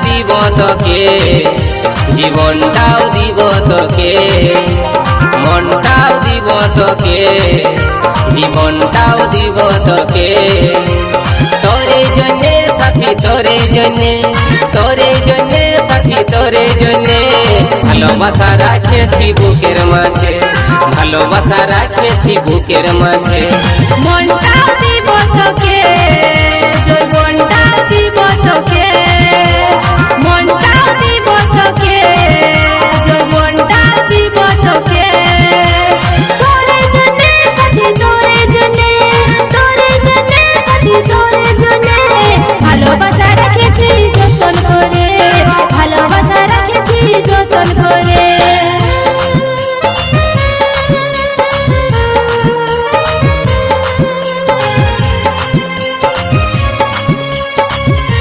দিব তোকে, জীবনটাও দিব তোকে, মনটাও দিব তোকে, জীবনটাও দিব তোকে। তোরে জন্যে সাথী, তোরে জন্যে, তোরে জন্যে সাথী, তোরে জন্যে ভালোবাসা রাখেছি বুকের মাঝে, ভালোবাসা রাখেছি বুকের মাঝে। মনটাও দিব তোকে, জৈবনটা